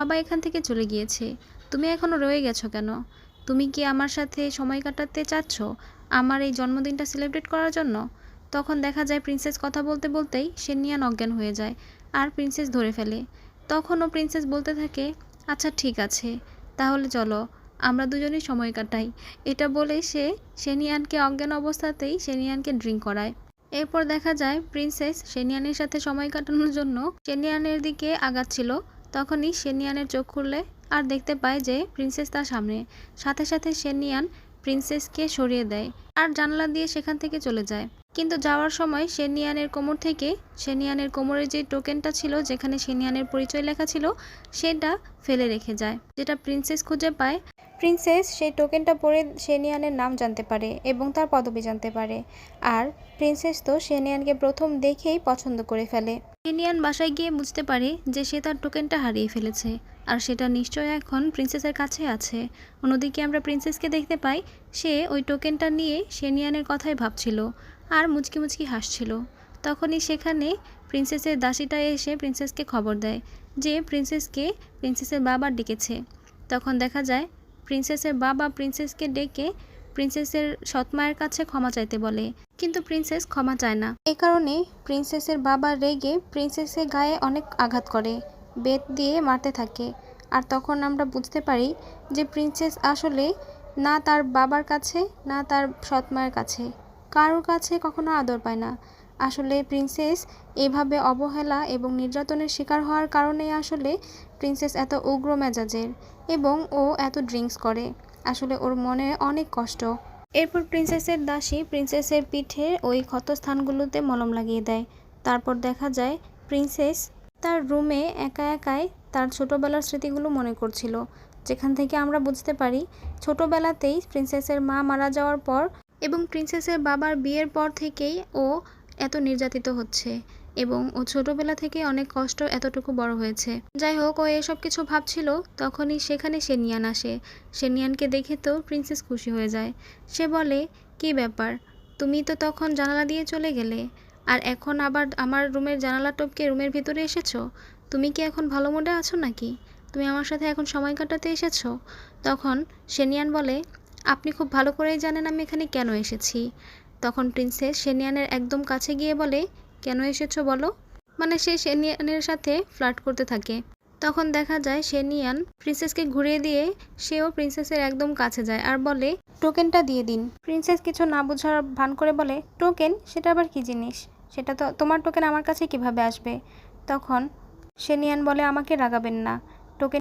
বাবা এখান থেকে চলে গিয়েছে, তুমি এখনো রয়ে গেছো কেন? তুমি কি আমার সাথে সময় কাটাতে চাচ্ছ আমার এই জন্মদিনটা সেলিব্রেট করার জন্য? তখন দেখা যায় প্রিন্সেস কথা বলতে বলতেই সেনিয়ান অজ্ঞান হয়ে যায় আর প্রিন্সেস ধরে ফেলে। তখনও প্রিন্সেস বলতে থাকে, আচ্ছা ঠিক আছে, তাহলে চলো আমরা দুজনেই সময় কাটাই। এটা বলে সে সেনিয়ানকে অজ্ঞান অবস্থাতেই সেনিয়ানকে ড্রিঙ্ক করায়। এরপর দেখা যায় প্রিন্সেস সেনিয়ানের সাথে সময় কাটানোর জন্য সেনিয়ানের দিকে আগাচ্ছিল। তখনই সেনিয়ানের চোখ খুললে আর দেখতে পায় যে প্রিন্সেস তার সামনে। সাথে সাথে সেনিয়ান প্রিন্সেসকে সরিয়ে দেয় আর জানালা দিয়ে সেখান থেকে চলে যায়। কিন্তু যাওয়ার সময় সেনিয়ানের কোমর থেকে সেনিয়ানের কোমরের যে টোকেনটা ছিল যেখানে সেনিয়ানের পরিচয় লেখা ছিল সেটা ফেলে রেখে যায়, যেটা প্রিন্সেস খুঁজে পায়। প্রিন্সেস সেই টোকেনটা পড়ে সেনিয়ানের নাম জানতে পারে এবং তার পদবি জানতে পারে। আর প্রিন্সেস তো সেনিয়ানকে প্রথম দেখেই পছন্দ করে ফেলে। সেনিয়ান বাসায় গিয়ে বুঝতে পারে যে সে তার টোকেনটা হারিয়ে ফেলেছে আর সেটা নিশ্চয়ই এখন প্রিন্সেসের কাছে আছে। অন্যদিকে আমরা প্রিন্সেসকে দেখতে পাই সে ওই টোকেনটা নিয়ে সেনিয়ানের কথাই ভাবছিল আর মুচকি মুচকি হাসছিল। তখনই সেখানে প্রিন্সেসের দাসীটা এসে প্রিন্সেসকে খবর দেয় যে প্রিন্সেসকে প্রিন্সেসের বাবা ডেকেছে। তখন দেখা যায় প্রিন্সেসের বাবা প্রিন্সেসকে ডেকে প্রিন্সেসের সৎমায়ের কাছে ক্ষমা চাইতে বলে, কিন্তু প্রিন্সেস ক্ষমা চায় না। এই কারণে প্রিন্সেসের বাবা রেগে প্রিন্সেসের গায়ে অনেক আঘাত করে, বেত দিয়ে মারতে থাকে। আর তখন আমরা বুঝতে পারি যে প্রিন্সেস আসলে না তার বাবার কাছে না তার সৎমায়ের কাছে কারোর কাছে কখনো আদর পায় না। আসলে প্রিন্সেস এভাবে অবহেলা এবং নির্যাতনের শিকার হওয়ার কারণেই আসলে প্রিন্সেস এত উগ্র মেজাজের এবং ও এত ড্রিঙ্কস করে। আসলে ওর মনে অনেক কষ্ট। এরপর প্রিন্সেসের দাসী প্রিন্সেসের পিঠে ওই ক্ষতস্থানগুলোতে মলম লাগিয়ে দেয়। তারপর দেখা যায় প্রিন্সেস তার রুমে একা একাই তার ছোটোবেলার স্মৃতিগুলো মনে করছিল, যেখান থেকে আমরা বুঝতে পারি ছোটোবেলাতেই প্রিন্সেসের মা মারা যাওয়ার পর এবং প্রিন্সেসের বাবার বিয়ের পর থেকেই ও এত নির্যাতিত হচ্ছে এবং ও ছোটোবেলা থেকে অনেক কষ্ট এতটুকু বড় হয়েছে। যাই হোক, ও এসব কিছু ভাবছিল তখনই সেখানে সেনিয়ান আসে। সেনিয়ানকে দেখে তো প্রিন্সেস খুশি হয়ে যায়। সে বলে, কী ব্যাপার, তুমি তো তখন জানালা দিয়ে চলে গেলে আর এখন আবার আমার রুমের জানালা টপকে রুমের ভিতরে এসেছো। তুমি কি এখন ভালো মুডে আছো নাকি? তুমি আমার সাথে এখন সময় কাটাতে এসেছো? তখন সেনিয়ান বলে, আপনি খুব ভালো করেই জানেন আমি এখানে কেন এসেছি। তখন প্রিন্সেস সেনিয়ানের একদম কাছে গিয়ে বলে, কেন এসেছো বলো? মানে সে সেনিয়ানের সাথে ফ্লার্ট করতে থাকে। তখন দেখা যায় সেনিয়ান প্রিন্সেসকে ঘুরিয়ে দিয়ে সেও প্রিন্সেসের একদম কাছে যায় আর বলে, টোকেনটা দিয়ে দিন। প্রিন্সেস কিছু না বোঝার ভান করে বলে, টোকেন? সেটা আবার কি জিনিস? সেটা তো তোমার টোকেন আমার কাছে কিভাবে আসবে? তখন সেনিয়ান বলে, আমাকে রাগাবেন না,